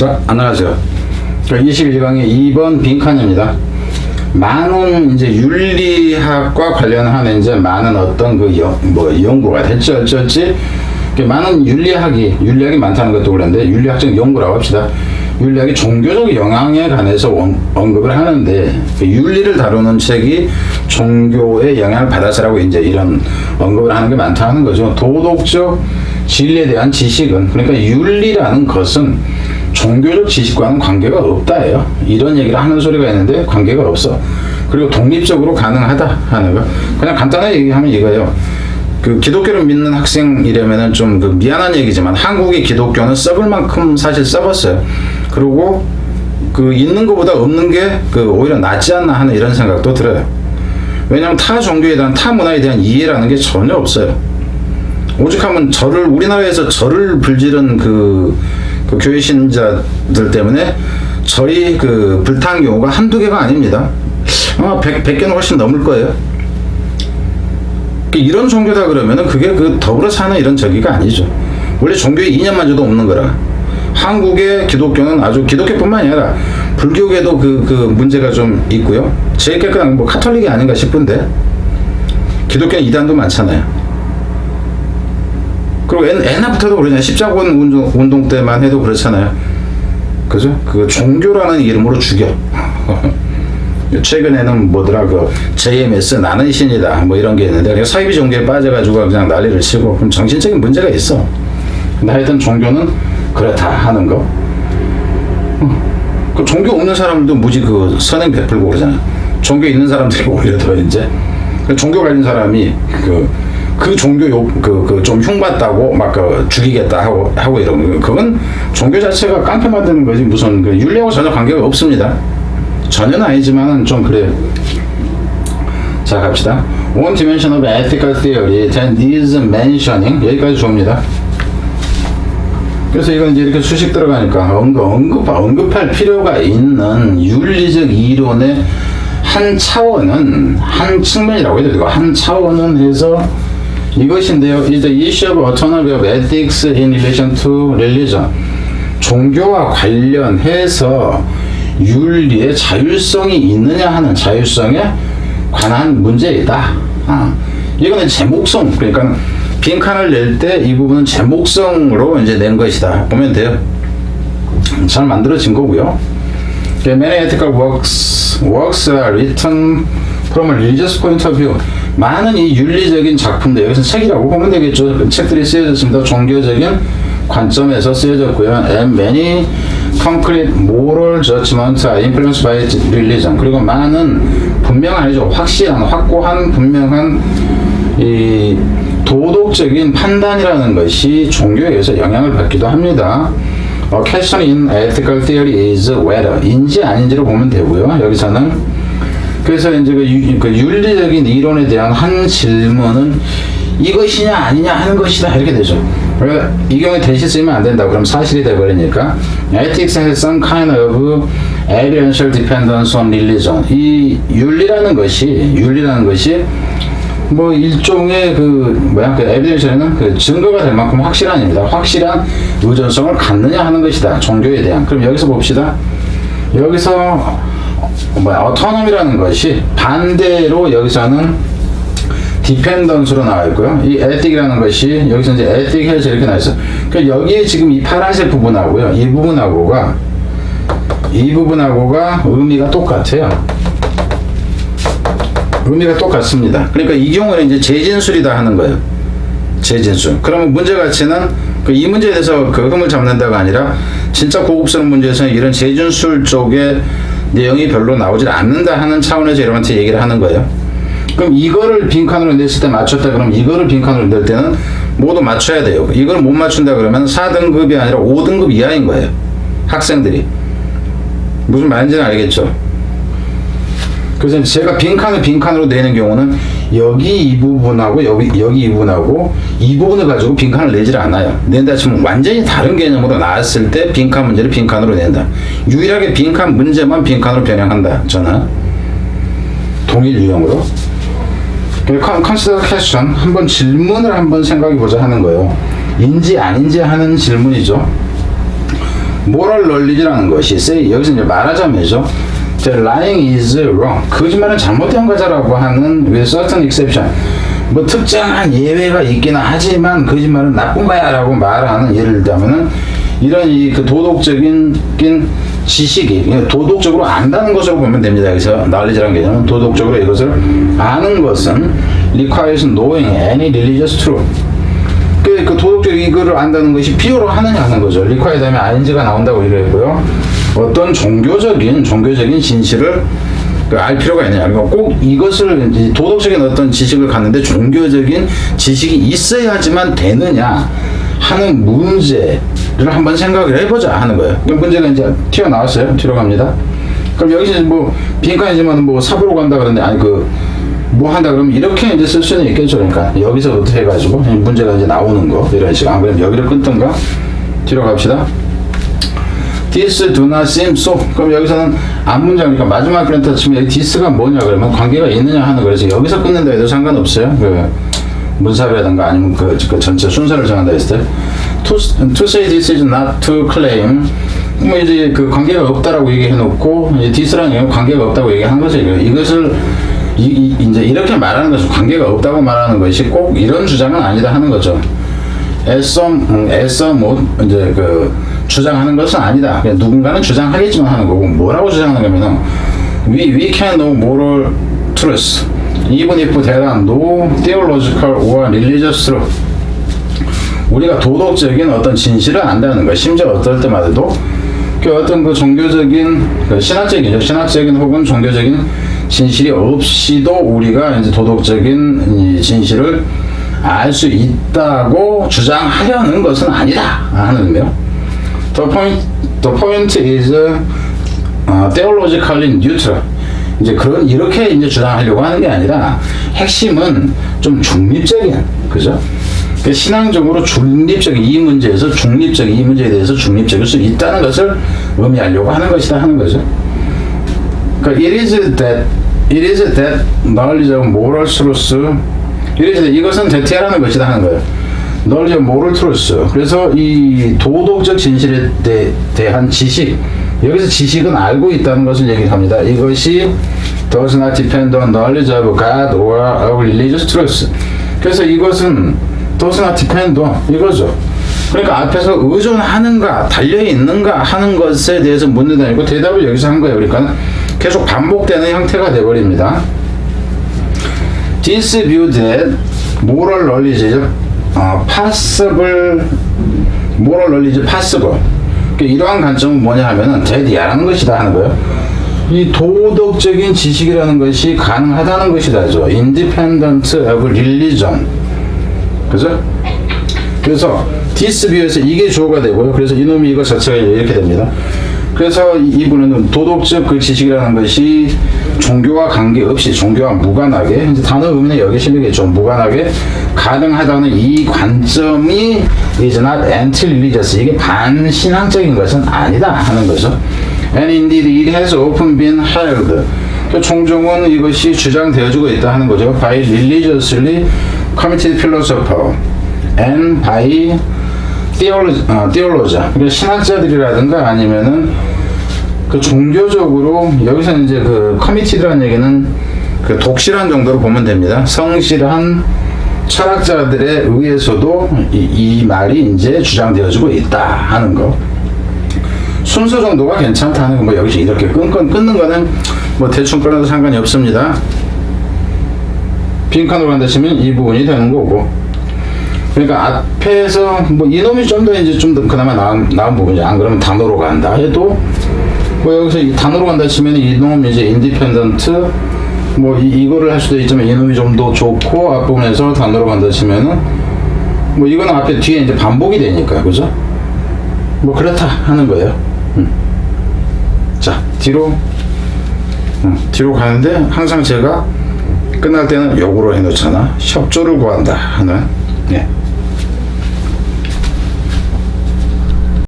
자, 안녕하세요. 21강의 2번 빈칸입니다. 많은 이제 윤리학과 관련하는 이제 많은 어떤 그 연구가 될지 어쩔지 많은 윤리학이 많다는 것도 그런데 윤리학적 연구라고 합시다. 윤리학이 종교적 영향에 관해서 언급을 하는데 그 윤리를 다루는 책이 종교의 영향을 받아서라고 이제 이런 언급을 하는 게 많다는 거죠. 도덕적 진리에 대한 지식은 그러니까 윤리라는 것은 종교적 지식과는 관계가 없다예요. 이런 얘기를 하는 소리가 있는데 관계가 없어. 그리고 독립적으로 가능하다 하는 거. 그냥 간단하게 얘기하면 이거예요. 그 기독교를 믿는 학생이라면은 좀 그 미안한 얘기지만 한국의 기독교는 썩을 만큼 사실 썩었어요. 그리고 그 있는 것보다 없는 게 그 오히려 낫지 않나 하는 이런 생각도 들어요. 왜냐하면 타 종교에 대한 타 문화에 대한 이해라는 게 전혀 없어요. 오죽하면 우리나라에서 절을 불지른 그 교회 신자들 때문에 절이 그 불탄 경우가 한두 개가 아닙니다. 아마 100개는 훨씬 넘을 거예요. 이런 종교다 그러면은 그게 그 더불어 사는 이런 저기가 아니죠. 원래 종교에 이념마저도 없는 거라. 한국의 기독교는 아주 기독교뿐만 아니라 불교계도 그 문제가 좀 있고요. 제일 깨끗한 뭐 카톨릭이 아닌가 싶은데 기독교는 이단도 많잖아요. 그리고 옛날부터도 그러잖아요. 십자군 운동 때만 해도 그렇잖아요. 그죠? 그 종교라는 이름으로 죽여. 최근에는 뭐더라 그 JMS 나는 신이다 뭐 이런 게 있는데 그냥 사이비 종교에 빠져가지고 그냥 난리를 치고 그럼 정신적인 문제가 있어. 근데 하여튼 종교는 그렇다 하는 거. 그 종교 없는 사람들도 무지 그 선행 베풀고 그러잖아. 종교 있는 사람들이 오히려 더 이제 종교 가진 사람이 그 종교 좀 흉봤다고 막 죽이겠다 하고 이런 거. 그건 종교 자체가 깡패 만드는 거지 무슨 그 윤리하고 전혀 관계가 없습니다. 전혀는 아니지만은 좀 그래요. 자 갑시다. One dimension of ethical theory then needs mentioning 여기까지 줍니다. 그래서 이건 이제 이렇게 수식 들어가니까 언급할 필요가 있는 윤리적 이론의 한 차원은 한 측면이라고 해도 되고 한 차원은 해서 이것인데요. is the issue of autonomy of ethics in relation to religion. 종교와 관련해서 윤리의 자율성이 있느냐 하는 자율성에 관한 문제이다. 이거는 제목성, 그러니까 빈칸을 낼 때 이 부분은 제목성으로 이제 낸 것이다. 보면 돼요. 잘 만들어진 거고요. Many ethical works are written from a religious point of view. 많은 이 윤리적인 작품들, 여기서 책이라고 보면 되겠죠. 책들이 쓰여졌습니다. 종교적인 관점에서 쓰여졌고요. And many concrete moral judgments are influenced by religion. 그리고 많은 분명한 아니죠. 확고한 분명한 이 도덕적인 판단이라는 것이 종교에 의해서 영향을 받기도 합니다. A question in ethical theory is whether 인지 아닌지로 보면 되고요. 여기서는 그래서 이제 그 윤리적인 이론에 대한 한 질문은 이것이냐 아니냐 하는 것이다 이렇게 되죠. 이 경우에 대시 쓰면 안 된다. 그럼 사실이 돼버리니까 ethics has some kind of evidential dependence on religion. 이 윤리라는 것이 뭐 일종의 그 evidence는 그 증거가 될 만큼 확실한입니다. 확실한 의존성을 갖느냐 하는 것이다. 종교에 대한. 그럼 여기서 봅시다. 여기서 autonomy라는 것이 반대로 여기서는 디펜던스로 나와 있고요. 이 에틱이라는 것이 여기서 이제 에틱 해서 이렇게 나와 있어. 그러니까 여기에 지금 이 파란색 부분하고요. 이 부분하고가 의미가 똑같아요. 의미가 똑같습니다. 그러니까 이 경우는 이제 재진술이다 하는 거예요. 재진술. 그러면 문제 가치는 이 문제에 대해서 그 흠을 잡는다가 아니라 진짜 고급스러운 문제에서는 이런 재진술 쪽에 내용이 별로 나오질 않는다 하는 차원에서 여러분한테 얘기를 하는 거예요. 그럼 이거를 빈칸으로 냈을 때 맞췄다 그러면 이거를 빈칸으로 낼 때는 모두 맞춰야 돼요. 이걸 못 맞춘다 그러면 4등급이 아니라 5등급 이하인 거예요. 학생들이. 무슨 말인지는 알겠죠? 그래서 제가 빈칸으로 내는 경우는 여기 이 부분하고 여기 이 부분하고 이 부분을 가지고 빈칸을 내질 않아요. 낸다 치면 완전히 다른 개념으로 나왔을 때 빈칸 문제를 빈칸으로 낸다. 유일하게 빈칸 문제만 빈칸으로 변형한다. 저는 동일 유형으로. Consider question. 한번 질문을 한번 생각해 보자 하는 거예요. 인지 아닌지 하는 질문이죠. moral knowledge라는 것이 say 여기서 이제 말하자면요. The lying is wrong. 거짓말은 잘못된 거다라고 하는 with certain exception. 뭐 특정한 예외가 있기는 하지만 거짓말은 나쁜 거야라고 말하는 예를 들자면은 이런 이 그 도덕적인 지식이 도덕적으로 안다는 것으로 보면 됩니다. 그래서 knowledge라는 개념은 도덕적으로 이것을 아는 것은 requires knowing any religious truth. 그 도덕적 이거를 안다는 것이 필요로 하느냐 하는 거죠. require 다음에 ing가 나온다고 얘기했고요. 어떤 종교적인 진실을 알 필요가 있느냐. 그러니까 꼭 이것을 도덕적인 어떤 지식을 갖는데 종교적인 지식이 있어야지만 되느냐 하는 문제를 한번 생각을 해보자 하는 거예요. 그럼 문제가 이제 튀어나왔어요. 뒤로 갑니다. 그럼 여기서 뭐 빈칸이지만 뭐 사부로 간다 그러는데 아니 뭐 한다 그러면 이렇게 이제 쓸 수는 있겠죠. 그러니까 여기서부터 해가지고 문제가 이제 나오는 거 이런 식으로. 안 그러면 여기를 끊던가 뒤로 갑시다. This do not seem so. 그럼 여기서는 앞문장이니까 마지막 그런다 치면 여기 this가 뭐냐 그러면 관계가 있느냐 하는 거라서 여기서 끊는다 해도 상관없어요. 그 문사라든가 아니면 그 전체 순서를 정한다 했을 때 to say this is not to claim 뭐 이제 그 관계가 없다라고 얘기해놓고 이제 this라는 경우 관계가 없다고 얘기한 거죠. 이것을 이제 이렇게 말하는 것은 관계가 없다고 말하는 것이 꼭 이런 주장은 아니다 하는 거죠. 애써 뭐 이제 그 주장하는 것은 아니다. 그냥 누군가는 주장하겠지만 하는 거고 뭐라고 주장하는 거면은 we can know moral truths even if there are no theological or religious truth. 우리가 도덕적인 어떤 진실을 안다는 거. 심지어 어떨 때마다도 그 어떤 그 종교적인 그 신학적인 혹은 종교적인 진실이 없이도 우리가 이제 도덕적인 이 진실을 알 수 있다고 주장하려는 것은 아니다 하는 의미요. The point is theologically neutral. 이제 이렇게 이제 주장하려고 하는 게 아니라 핵심은 좀 중립적인, 그죠? 신앙적으로 중립적인 이 문제에 대해서 중립적일 수 있다는 것을 의미하려고 하는 것이다 하는 거죠. 그러니까 it is that knowledge of moral truth. 이것은 대퇴하라는 것이다 하는 거예요. knowledge of moral truth. 그래서 이 도덕적 진실에 대한 지식, 여기서 지식은 알고 있다는 것을 얘기합니다. 이것이 does not depend on knowledge of God or of religious truth. 그래서 이것은 does not depend on 이거죠. 그러니까 앞에서 의존하는가 달려있는가 하는 것에 대해서 묻는다 아니고 대답을 여기서 한 거예요. 그러니까 계속 반복되는 형태가 되어버립니다. This view that moral knowledge is possible. moral knowledge possible. 이러한 관점은 뭐냐 하면은 대디야라는 것이다 하는 거예요. 이 도덕적인 지식이라는 것이 가능하다는 것이다죠. independent of religion. 그죠? 그래서 this view에서 이게 주어가 되고요. 그래서 이놈이 이거 자체가 이렇게 됩니다. 그래서 이분은 도덕적 그 지식이라는 것이 종교와 관계없이 종교와 무관하게 이제 단어 의미는 여기 실리겠죠. 무관하게 가능하다는 이 관점이 is not anti-religious. 이게 반신앙적인 것은 아니다 하는 거죠. And indeed it has often been held. 종종은 이것이 주장되어지고 있다 하는 거죠. by religiously committed philosopher and by theologian. 그러니까 신학자들이라든가 아니면은 그 종교적으로 여기서 이제 그 committed라는 얘기는 그 독실한 정도로 보면 됩니다. 성실한 철학자들에 의해서도 이 말이 이제 주장되어지고 있다 하는 거. 순서 정도가 괜찮다는 거. 뭐 여기서 이렇게 끊는 거는 뭐 대충 끊어도 상관이 없습니다. 빈칸으로 간다 치면 이 부분이 되는 거고. 그러니까 앞에서 뭐 이놈이 좀 더 이제 좀 더 그나마 나은 부분이죠. 안 그러면 단어로 간다 해도 뭐 여기서 이 단어로 간다 치면 이놈 이제 인디펜던트 뭐 이거를 할 수도 있지만 이놈이 좀 더 좋고 앞부분에서 단어로 간다 치면은 뭐 이거는 앞에 뒤에 이제 반복이 되니까 그죠? 뭐 그렇다 하는 거예요. 자 뒤로 가는데 항상 제가 끝날 때는 역으로 해놓잖아. 협조를 구한다 하는. 예.